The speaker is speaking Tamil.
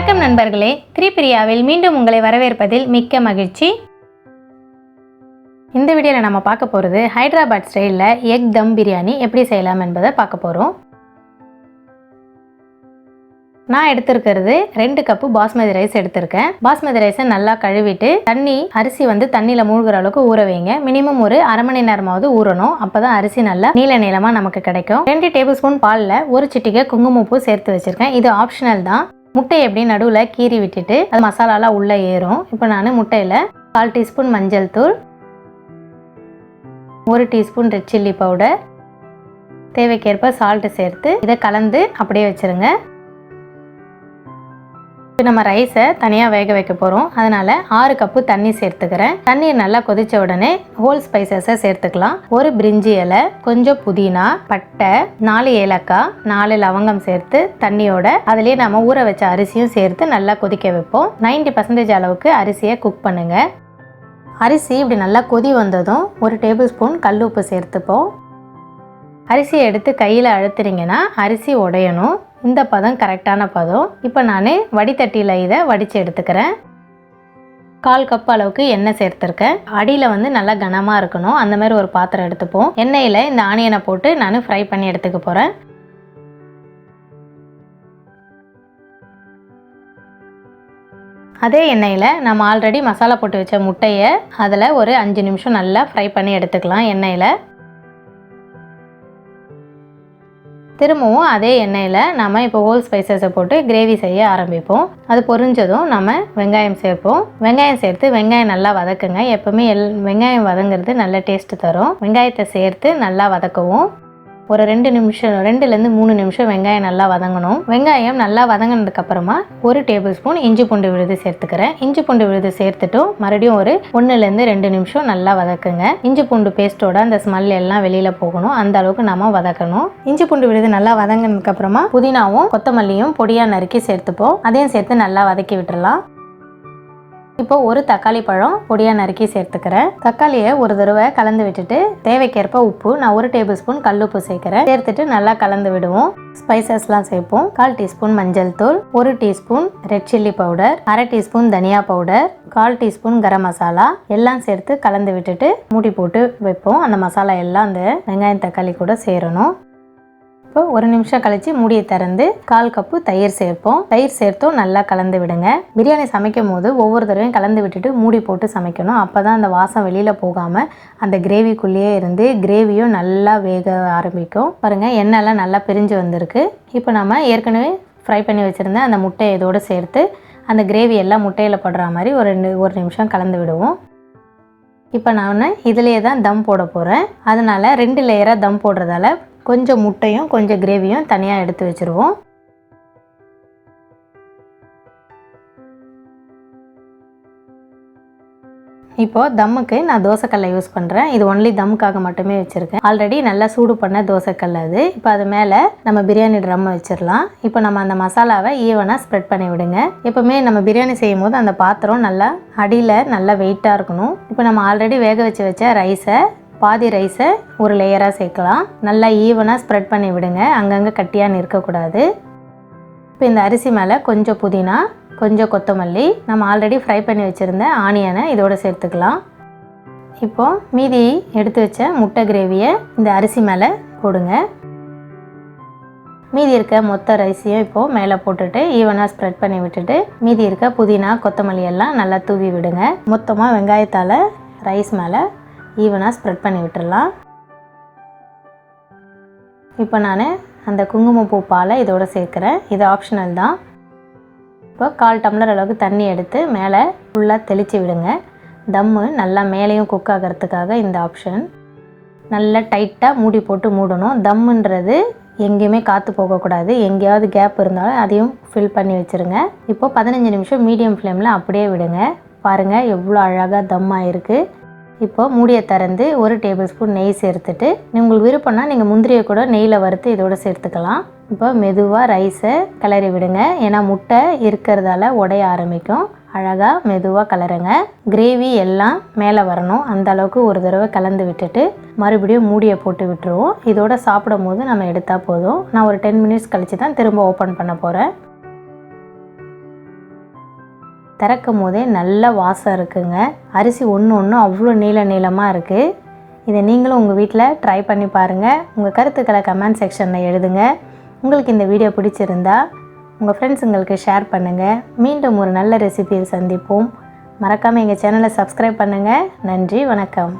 வணக்கம் நண்பர்களே, திரிபிரியாவில் மீண்டும் உங்களை வரவேற்பதில் மிக்க மகிழ்ச்சி. இந்த வீடியோவில் நம்ம பார்க்க போகிறது ஹைதராபாத் ஸ்டைலில் எக் தம் பிரியாணி எப்படி செய்யலாம் என்பதை பார்க்க போகிறோம். நான் எடுத்திருக்கிறது 2 கப்பு பாஸ்மதி ரைஸ் எடுத்திருக்கேன். பாஸ்மதி ரைஸை நல்லா கழுவிட்டு அரிசி தண்ணியில் மூழ்கிற அளவுக்கு ஊற வைங்க. மினிமம் ஒரு அரை மணி நேரமாவது ஊறணும். அப்போதான் அரிசி நல்லா நீளமாக நமக்கு கிடைக்கும். 2 டேபிள் ஸ்பூன் பாலில் 1 சிட்டிகை குங்குமப்பூ சேர்த்து வச்சிருக்கேன். இது ஆப்ஷனல் தான். முட்டையை எப்படி நடுவில் கீறி விட்டுட்டு அது மசாலாலாம் உள்ளே ஏறும். இப்போ நான் முட்டையில் 1/4 டீஸ்பூன் மஞ்சள் தூள், 1 டீஸ்பூன் ரெட் சில்லி பவுடர், தேவைக்கேற்ப சால்ட்டு சேர்த்து இதை கலந்து அப்படியே வச்சுருங்க. இப்போ நம்ம ரைஸை தனியாக வேக வைக்க போகிறோம். அதனால் 6 கப்பு தண்ணி சேர்த்துக்கிறேன். தண்ணீர் நல்லா கொதித்த உடனே ஹோல் ஸ்பைசஸை சேர்த்துக்கலாம். 1 பிரிஞ்சி இலை, கொஞ்சம் புதினா, பட்டை, 4 ஏலக்காய், 4 லவங்கம் சேர்த்து தண்ணியோட அதிலே நம்ம ஊற வச்ச அரிசியும் சேர்த்து நல்லா கொதிக்க வைப்போம். 90% அளவுக்கு அரிசியை குக் பண்ணுங்க. அரிசி இப்படி நல்லா கொதி வந்ததும் 1 டேபிள் ஸ்பூன் கல் உப்பு சேர்த்துப்போம். அரிசியை எடுத்து கையில் அழுத்துறீங்கன்னா அரிசி உடையணும். இந்த பதம் கரெக்டான பதம். இப்போ நான் வடித்தட்டியில் இதை வடித்து எடுத்துக்கிறேன். 1/4 கப் அளவுக்கு எண்ணெய் சேர்த்துருக்கேன். அடியில் நல்லா கனமாக இருக்கணும். அந்த மாதிரி ஒரு பாத்திரம் எடுத்துப்போம். எண்ணெயில் இந்த ஆனியனை போட்டு நான் ஃப்ரை பண்ணி எடுத்துக்க போகிறேன். அதே எண்ணெயில் நம்ம ஆல்ரெடி மசாலா போட்டு வச்ச முட்டையை அதில் ஒரு 5 நிமிஷம் நல்லா ஃப்ரை பண்ணி எடுத்துக்கலாம். எண்ணெயில் திரும்பவும் அதே எண்ணெயில் நம்ம இப்போ ஹோல் ஸ்பைசஸை போட்டு கிரேவி செய்ய ஆரம்பிப்போம். அது பொரிஞ்சதும் நம்ம வெங்காயம் சேர்ப்போம். வெங்காயம் சேர்த்து வெங்காயம் நல்லா வதக்குங்க. எப்போவுமே வெங்காயம் வதங்கிறது நல்ல டேஸ்ட்டு தரும். வெங்காயத்தை சேர்த்து நல்லா வதக்கவும். ஒரு 2 நிமிஷம் 2லேருந்து 3 நிமிஷம் வெங்காயம் நல்லா வதங்கணும். வெங்காயம் நல்லா வதங்கினதுக்கு அப்புறமா 1 டேபிள் ஸ்பூன் இஞ்சி பூண்டு விழுது சேர்த்துக்கிறேன். இஞ்சி பூண்டு விழுது சேர்த்துட்டும் மறுபடியும் ஒரு 1லேருந்து 2 நிமிஷம் நல்லா வதக்குங்க. இஞ்சி பூண்டு பேஸ்ட்டோட அந்த ஸ்மெல் எல்லாம் வெளியில் போகணும். அந்த அளவுக்கு நம்ம வதக்கணும். இஞ்சி பூண்டு விழுது நல்லா வதங்கினதுக்கு அப்புறமா புதினாவும் கொத்தமல்லியும் பொடியாக நறுக்கி சேர்த்துப்போம். அதையும் சேர்த்து நல்லா வதக்கி விட்டுறலாம். இப்போ ஒரு தக்காளி பழம் பொடியாக நறுக்கி சேர்த்துக்கிறேன். தக்காளியை ஒரு தடவை கலந்து விட்டுட்டு தேவைக்கேற்ப உப்பு, நான் 1 டேபிள் ஸ்பூன் கல்லுப்பு சேர்க்கிறேன். சேர்த்துட்டு நல்லா கலந்து விடுவோம். ஸ்பைசஸ்லாம் சேர்ப்போம். 1/4 டீஸ்பூன் மஞ்சள் தூள், 1 teaspoon red chilli powder, 1/2 teaspoon தனியா பவுடர், 1/4 டீஸ்பூன் கரம் மசாலா எல்லாம் சேர்த்து கலந்து விட்டுட்டு மூடி போட்டு வைப்போம். அந்த மசாலா எல்லாம் அந்த வெங்காயம் தக்காளி கூட சேரணும். இப்போ 1 நிமிஷம் கழித்து மூடியை திறந்து 1/4 கப்பு தயிர் சேர்ப்போம். தயிர் சேர்த்தும் நல்லா கலந்து விடுங்க. பிரியாணி சமைக்கும் போது ஒவ்வொரு தடவையும் கலந்து விட்டுட்டு மூடி போட்டு சமைக்கணும். அப்போ தான் அந்த வாசம் வெளியில் போகாமல் அந்த கிரேவிக்குள்ளேயே இருந்து கிரேவியும் நல்லா வேக ஆரம்பிக்கும். பாருங்கள், எண்ணெய்லாம் நல்லா பிரிஞ்சு வந்திருக்கு. இப்போ நம்ம ஏற்கனவே ஃப்ரை பண்ணி வச்சுருந்த அந்த முட்டையை இதோடு சேர்த்து அந்த கிரேவி எல்லாம் முட்டையில் படுற மாதிரி ஒரு நிமிஷம் கலந்து விடுவோம். இப்போ நான் இதிலே தான் தம் போட போகிறேன். அதனால் 2 லேயராக தம் போடுறதால கொஞ்சம் முட்டையும் கொஞ்சம் கிரேவியும் தனியாக எடுத்து வச்சுருவோம். இப்போது தம்முக்கு நான் தோசைக்கல்லை யூஸ் பண்ணுறேன். இது ஒன்லி தம்முக்காக மட்டுமே வச்சுருக்கேன். ஆல்ரெடி நல்லா சூடு பண்ண தோசைக்கல் அது. இப்போ அது மேலே நம்ம பிரியாணி ட்ரம் வச்சிடலாம். இப்போ நம்ம அந்த மசாலாவை ஈவனாக ஸ்ப்ரெட் பண்ணி விடுங்க. எப்போவுமே நம்ம பிரியாணி செய்யும் போது அந்த பாத்திரம் நல்லா அடியில் நல்லா வெயிட்டாக இருக்கணும். இப்போ நம்ம ஆல்ரெடி வேக வச்ச பாதி ரைஸை ஒரு லேயராக சேர்க்கலாம். நல்லா ஈவனாக ஸ்ப்ரெட் பண்ணி விடுங்க. அங்கங்கே கட்டியாக நிற்கக்கூடாது. இப்போ இந்த அரிசி மேலே கொஞ்சம் புதினா, கொஞ்சம் கொத்தமல்லி, நம்ம ஆல்ரெடி ஃப்ரை பண்ணி வச்சுருந்த ஆனியனை இதோடு சேர்த்துக்கலாம். இப்போது மீதி எடுத்து வச்ச முட்டை கிரேவியை இந்த அரிசி மேலே போடுங்க. மீதி இருக்க மொத்த ரைஸையும் இப்போது மேலே போட்டுட்டு ஈவனாக ஸ்ப்ரெட் பண்ணி விட்டுட்டு மீதி இருக்க புதினா கொத்தமல்லி எல்லாம் நல்லா தூவி விடுங்க. மொத்தமாக வெங்காயத்தால் ரைஸ் மேலே ஈவனாக ஸ்ப்ரெட் பண்ணி விட்டுடலாம். இப்போ நான் அந்த குங்குமப்பூ பாலை இதோடு சேர்க்குறேன். இது ஆப்ஷனல் தான். இப்போ 1/4 டம்ளர் அளவுக்கு தண்ணி எடுத்து மேலே ஃபுல்லாக தெளித்து விடுங்க. தம்மு நல்லா மேலேயும் குக் ஆகிறதுக்காக இந்த ஆப்ஷன். நல்லா டைட்டாக மூடி போட்டு மூடணும். தம்முன்றது எங்கேயுமே காற்று போகக்கூடாது. எங்கேயாவது கேப் இருந்தாலும் அதையும் ஃபில் பண்ணி வச்சுருங்க. இப்போது 15 நிமிஷம் மீடியம் ஃப்ளேமில் அப்படியே விடுங்க. பாருங்கள் எவ்வளோ அழகாக தம் ஆகிருக்கு. இப்போ மூடியை திறந்து 1 டேபிள் ஸ்பூன் நெய் சேர்த்துட்டு உங்களுக்கு விருப்பம்னா நீங்கள் முந்திரியை கூட நெய்யில் வறுத்து இதோடு சேர்த்துக்கலாம். இப்போ மெதுவாக ரைஸை கிளறி விடுங்க. ஏன்னா முட்டை இருக்கிறதால உடைய ஆரம்பிக்கும். அழகாக மெதுவாக கலருங்க. கிரேவி எல்லாம் மேலே வரணும். அந்த அளவுக்கு ஒரு தடவை கலந்து விட்டுட்டு மறுபடியும் மூடியை போட்டு விட்டுருவோம். இதோட சாப்பிடும் போது நம்ம எடுத்தால் போதும். நான் ஒரு 10 மினிட்ஸ் கழித்து தான் திரும்ப ஓப்பன் பண்ண போகிறேன். திறக்கும் போதே நல்ல வாசம் இருக்குங்க. அரிசி ஒன்று ஒன்று அவ்வளோ நீளமாக இருக்குது. இதை நீங்களும் உங்கள் வீட்டில் ட்ரை பண்ணி பாருங்கள். உங்கள் கருத்துக்களை கமெண்ட் செக்ஷனில் எழுதுங்க. உங்களுக்கு இந்த வீடியோ பிடிச்சிருந்தா உங்கள் ஃப்ரெண்ட்ஸுங்களுக்கு ஷேர் பண்ணுங்கள். மீண்டும் ஒரு நல்ல ரெசிபியில் சந்திப்போம். மறக்காமல் எங்கள் சேனலை சப்ஸ்கிரைப் பண்ணுங்கள். நன்றி, வணக்கம்.